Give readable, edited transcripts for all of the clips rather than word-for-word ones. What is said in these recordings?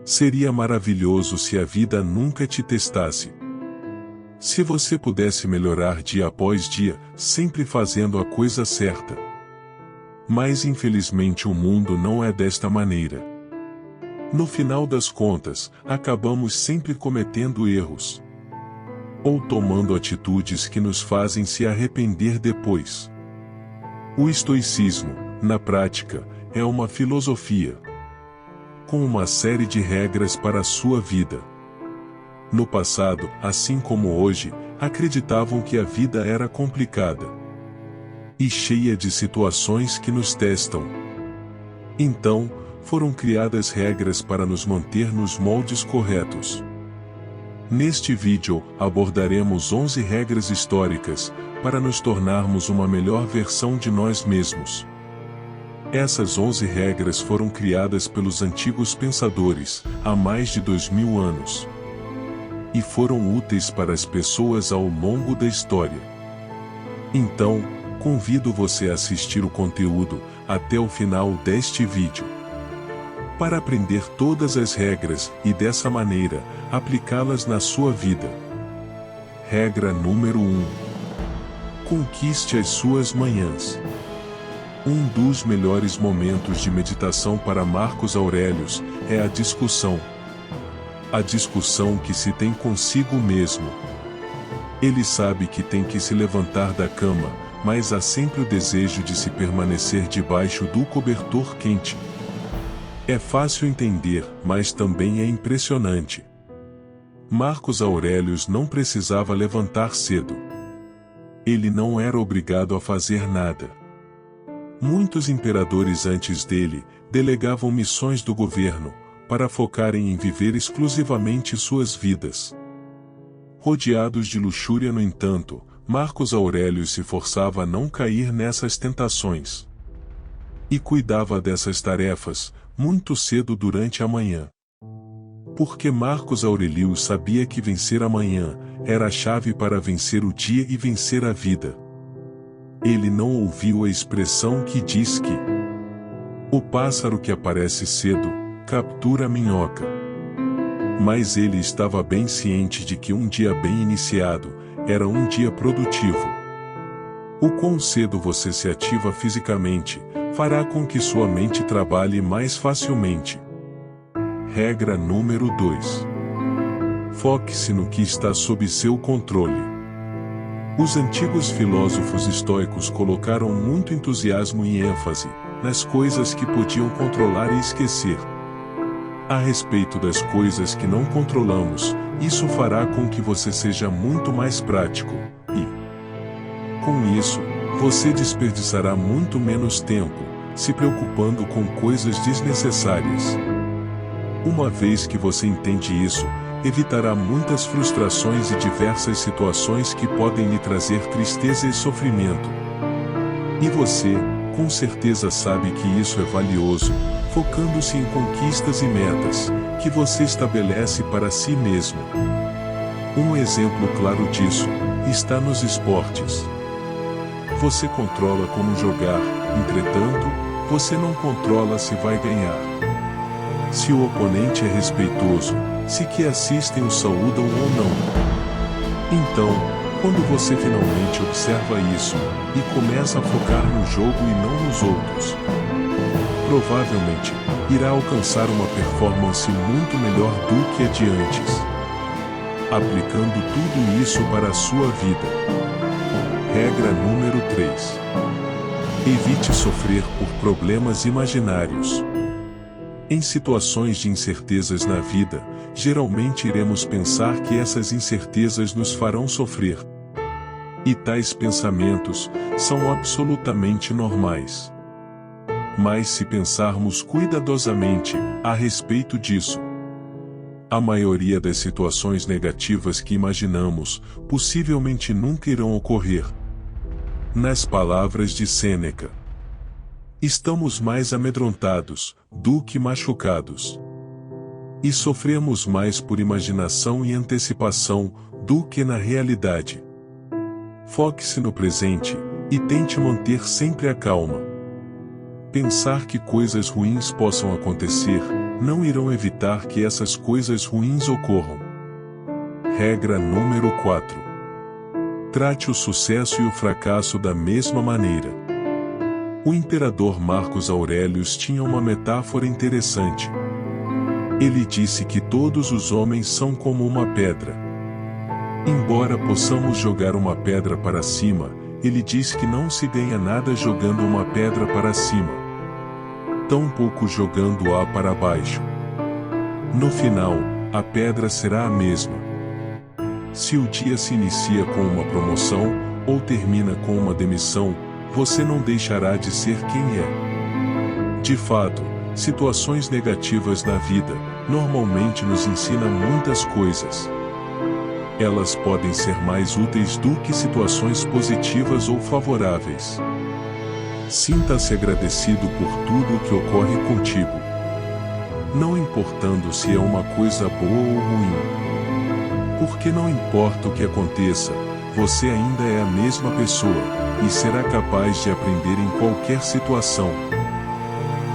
Seria maravilhoso se a vida nunca te testasse. Se você pudesse melhorar dia após dia, sempre fazendo a coisa certa. Mas infelizmente o mundo não é desta maneira. No final das contas, acabamos sempre cometendo erros. Ou tomando atitudes que nos fazem se arrepender depois. O estoicismo, na prática, é uma filosofia com uma série de regras para a sua vida. No passado, assim como hoje, acreditavam que a vida era complicada e cheia de situações que nos testam. Então, foram criadas regras para nos manter nos moldes corretos. Neste vídeo, abordaremos 11 regras históricas para nos tornarmos uma melhor versão de nós mesmos. Essas 11 regras foram criadas pelos antigos pensadores, há mais de 2000 anos. E foram úteis para as pessoas ao longo da história. Então, convido você a assistir o conteúdo até o final deste vídeo, para aprender todas as regras e dessa maneira, aplicá-las na sua vida. Regra número 1. Conquiste as suas manhãs. Um dos melhores momentos de meditação para Marcos Aurélio é a discussão. A discussão que se tem consigo mesmo. Ele sabe que tem que se levantar da cama, mas há sempre o desejo de se permanecer debaixo do cobertor quente. É fácil entender, mas também é impressionante. Marcos Aurélio não precisava levantar cedo. Ele não era obrigado a fazer nada. Muitos imperadores antes dele delegavam missões do governo, para focarem em viver exclusivamente suas vidas. Rodeados de luxúria, no entanto, Marcos Aurélio se forçava a não cair nessas tentações. E cuidava dessas tarefas, muito cedo durante a manhã. Porque Marcos Aurélio sabia que vencer amanhã era a chave para vencer o dia e vencer a vida. Ele não ouviu a expressão que diz que o pássaro que aparece cedo captura a minhoca. Mas ele estava bem ciente de que um dia bem iniciado era um dia produtivo. O quão cedo você se ativa fisicamente fará com que sua mente trabalhe mais facilmente. Regra número 2. Foque-se no que está sob seu controle. Os antigos filósofos estoicos colocaram muito entusiasmo e ênfase nas coisas que podiam controlar e esquecer. A respeito das coisas que não controlamos, isso fará com que você seja muito mais prático, e, com isso, você desperdiçará muito menos tempo, se preocupando com coisas desnecessárias. Uma vez que você entende isso, evitará muitas frustrações e diversas situações que podem lhe trazer tristeza e sofrimento. E você, com certeza sabe que isso é valioso, focando-se em conquistas e metas, que você estabelece para si mesmo. Um exemplo claro disso, está nos esportes. Você controla como jogar, entretanto, você não controla se vai ganhar. Se o oponente é respeitoso, se que assistem o saúdam ou não. Então, quando você finalmente observa isso, e começa a focar no jogo e não nos outros, provavelmente, irá alcançar uma performance muito melhor do que a de antes. Aplicando tudo isso para a sua vida. Regra número 3. Evite sofrer por problemas imaginários. Em situações de incertezas na vida, geralmente iremos pensar que essas incertezas nos farão sofrer. E tais pensamentos são absolutamente normais. Mas se pensarmos cuidadosamente a respeito disso, a maioria das situações negativas que imaginamos possivelmente nunca irão ocorrer. Nas palavras de Sêneca, estamos mais amedrontados do que machucados. E sofremos mais por imaginação e antecipação do que na realidade. Foque-se no presente e tente manter sempre a calma. Pensar que coisas ruins possam acontecer não irão evitar que essas coisas ruins ocorram. Regra número 4. Trate o sucesso e o fracasso da mesma maneira. O imperador Marcos Aurelius tinha uma metáfora interessante. Ele disse que todos os homens são como uma pedra. Embora possamos jogar uma pedra para cima, ele diz que não se ganha nada jogando uma pedra para cima, tampouco jogando-a para baixo. No final, a pedra será a mesma. Se o dia se inicia com uma promoção, ou termina com uma demissão, você não deixará de ser quem é. De fato, situações negativas na vida, normalmente nos ensinam muitas coisas. Elas podem ser mais úteis do que situações positivas ou favoráveis. Sinta-se agradecido por tudo o que ocorre contigo, não importando se é uma coisa boa ou ruim. Porque não importa o que aconteça, você ainda é a mesma pessoa, e será capaz de aprender em qualquer situação.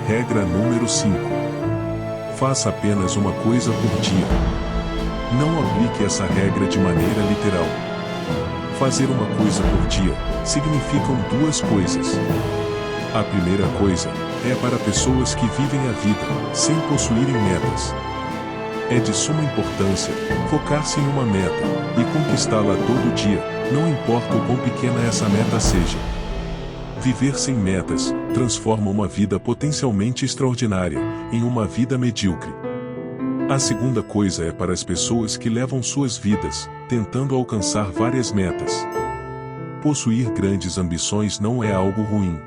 Regra número 5. Faça apenas uma coisa por dia. Não aplique essa regra de maneira literal. Fazer uma coisa por dia significam duas coisas. A primeira coisa é para pessoas que vivem a vida sem possuírem metas. É de suma importância focar-se em uma meta e conquistá-la todo dia, não importa o quão pequena essa meta seja. Viver sem metas transforma uma vida potencialmente extraordinária em uma vida medíocre. A segunda coisa é para as pessoas que levam suas vidas tentando alcançar várias metas. Possuir grandes ambições não é algo ruim.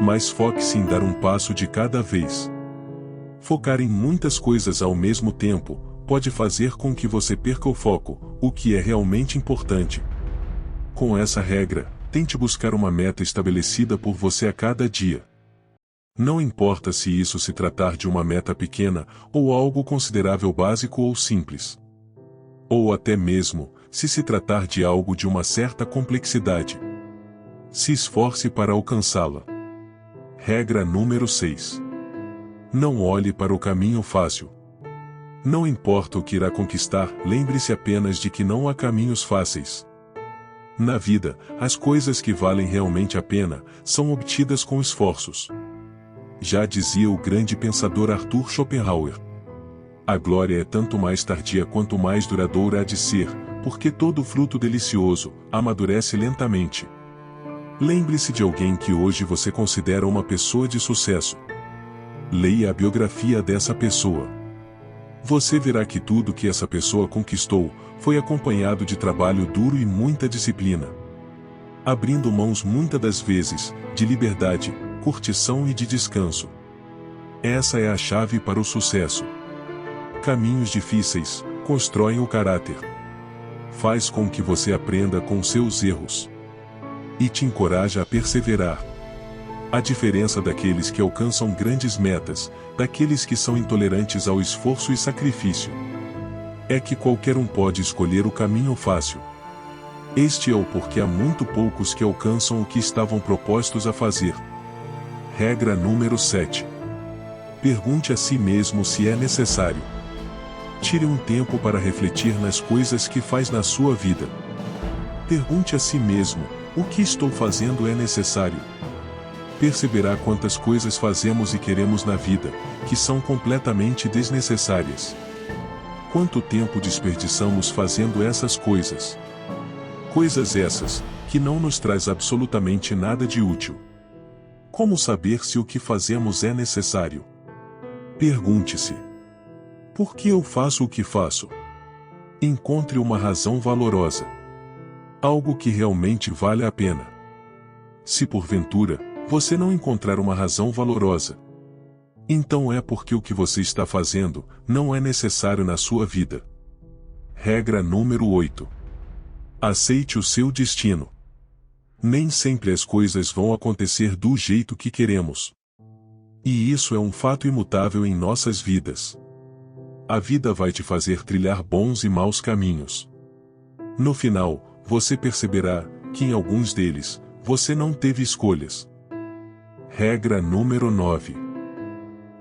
Mas foque-se em dar um passo de cada vez. Focar em muitas coisas ao mesmo tempo pode fazer com que você perca o foco, o que é realmente importante. Com essa regra, tente buscar uma meta estabelecida por você a cada dia. Não importa se isso se tratar de uma meta pequena, ou algo considerável básico ou simples. Ou até mesmo, se tratar de algo de uma certa complexidade. Se esforce para alcançá-la. Regra número 6. Não olhe para o caminho fácil. Não importa o que irá conquistar, lembre-se apenas de que não há caminhos fáceis. Na vida, as coisas que valem realmente a pena são obtidas com esforços. Já dizia o grande pensador Arthur Schopenhauer. A glória é tanto mais tardia quanto mais duradoura há de ser, porque todo fruto delicioso amadurece lentamente. Lembre-se de alguém que hoje você considera uma pessoa de sucesso. Leia a biografia dessa pessoa. Você verá que tudo que essa pessoa conquistou foi acompanhado de trabalho duro e muita disciplina. Abrindo mãos muitas das vezes de liberdade, curtição e de descanso. Essa é a chave para o sucesso. Caminhos difíceis constroem o caráter. Faz com que você aprenda com seus erros. E te encoraja a perseverar. A diferença daqueles que alcançam grandes metas, daqueles que são intolerantes ao esforço e sacrifício, é que qualquer um pode escolher o caminho fácil. Este é o porquê há muito poucos que alcançam o que estavam propostos a fazer. Regra número 7. Pergunte a si mesmo se é necessário. Tire um tempo para refletir nas coisas que faz na sua vida. Pergunte a si mesmo, o que estou fazendo é necessário? Perceberá quantas coisas fazemos e queremos na vida, que são completamente desnecessárias. Quanto tempo desperdiçamos fazendo essas coisas? Coisas essas, que não nos traz absolutamente nada de útil. Como saber se o que fazemos é necessário? Pergunte-se: por que eu faço o que faço? Encontre uma razão valorosa. Algo que realmente vale a pena. Se porventura, você não encontrar uma razão valorosa, então é porque o que você está fazendo não é necessário na sua vida. Regra número 8. Aceite o seu destino. Nem sempre as coisas vão acontecer do jeito que queremos. E isso é um fato imutável em nossas vidas. A vida vai te fazer trilhar bons e maus caminhos. No final, você perceberá que em alguns deles, você não teve escolhas. Regra número 9.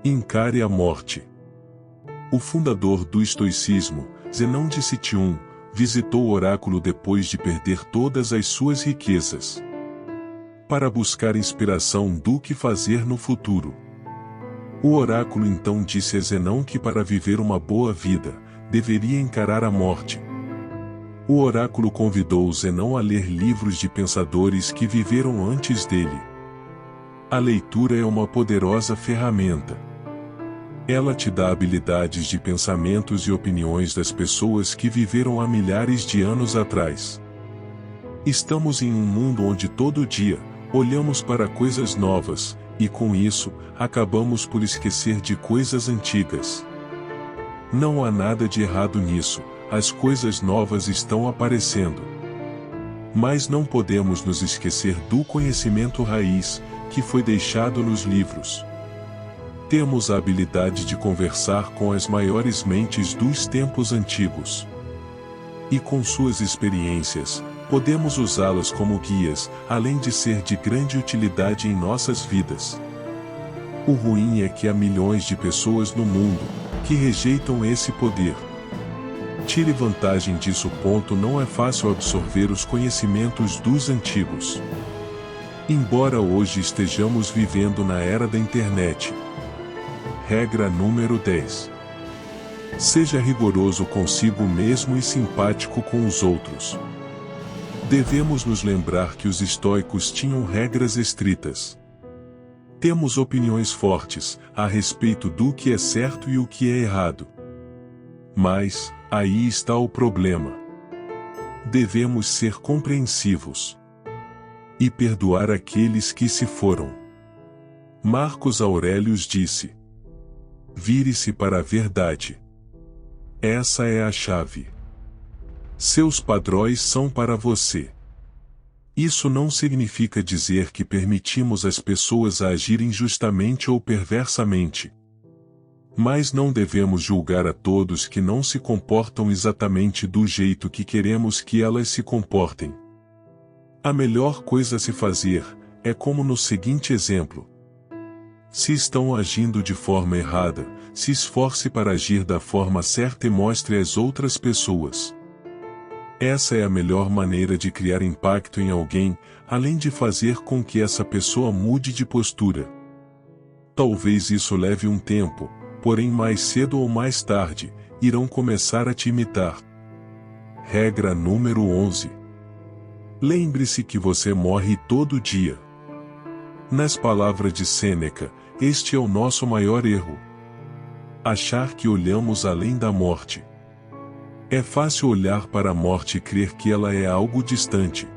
Encare a morte. O fundador do estoicismo, Zenão de Citium, visitou o oráculo depois de perder todas as suas riquezas, para buscar inspiração do que fazer no futuro. O oráculo então disse a Zenão que para viver uma boa vida, deveria encarar a morte. O oráculo convidou Zenão a ler livros de pensadores que viveram antes dele. A leitura é uma poderosa ferramenta. Ela te dá habilidades de pensamentos e opiniões das pessoas que viveram há milhares de anos atrás. Estamos em um mundo onde todo dia, olhamos para coisas novas, e com isso, acabamos por esquecer de coisas antigas. Não há nada de errado nisso, as coisas novas estão aparecendo. Mas não podemos nos esquecer do conhecimento raiz, que foi deixado nos livros. Temos a habilidade de conversar com as maiores mentes dos tempos antigos. E com suas experiências, podemos usá-las como guias, além de ser de grande utilidade em nossas vidas. O ruim é que há milhões de pessoas no mundo que rejeitam esse poder. Tire vantagem disso. Não é fácil absorver os conhecimentos dos antigos. Embora hoje estejamos vivendo na era da internet. Regra número 10. Seja rigoroso consigo mesmo e simpático com os outros. Devemos nos lembrar que os estoicos tinham regras estritas. Temos opiniões fortes a respeito do que é certo e o que é errado. Mas, aí está o problema. Devemos ser compreensivos e perdoar aqueles que se foram. Marcos Aurelius disse: vire-se para a verdade. Essa é a chave. Seus padrões são para você. Isso não significa dizer que permitimos as pessoas a agirem injustamente ou perversamente. Mas não devemos julgar a todos que não se comportam exatamente do jeito que queremos que elas se comportem. A melhor coisa a se fazer é como no seguinte exemplo. Se estão agindo de forma errada, se esforce para agir da forma certa e mostre às outras pessoas. Essa é a melhor maneira de criar impacto em alguém, além de fazer com que essa pessoa mude de postura. Talvez isso leve um tempo, porém mais cedo ou mais tarde, irão começar a te imitar. Regra número 11. Lembre-se que você morre todo dia. Nas palavras de Sêneca, este é o nosso maior erro. Achar que olhamos além da morte. É fácil olhar para a morte e crer que ela é algo distante.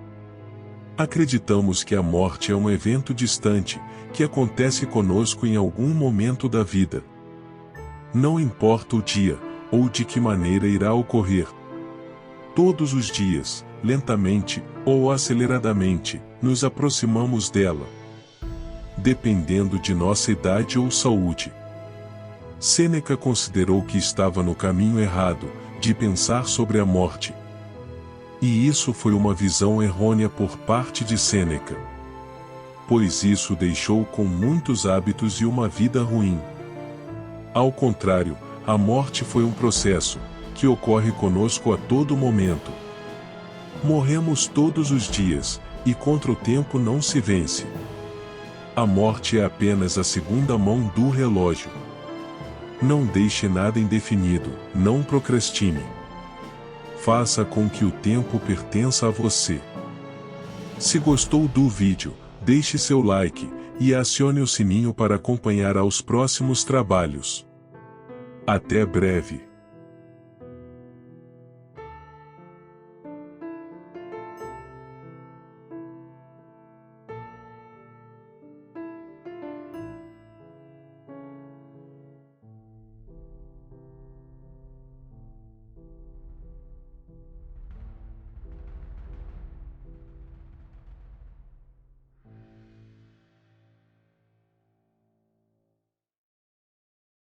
Acreditamos que a morte é um evento distante, que acontece conosco em algum momento da vida. Não importa o dia, ou de que maneira irá ocorrer. Todos os dias, lentamente, ou aceleradamente, nos aproximamos dela. Dependendo de nossa idade ou saúde. Sêneca considerou que estava no caminho errado, de pensar sobre a morte. E isso foi uma visão errônea por parte de Sêneca. Pois isso deixou com muitos hábitos e uma vida ruim. Ao contrário, a morte foi um processo, que ocorre conosco a todo momento. Morremos todos os dias, e contra o tempo não se vence. A morte é apenas a segunda mão do relógio. Não deixe nada indefinido, não procrastine. Faça com que o tempo pertença a você. Se gostou do vídeo, deixe seu like, e acione o sininho para acompanhar os próximos trabalhos. Até breve.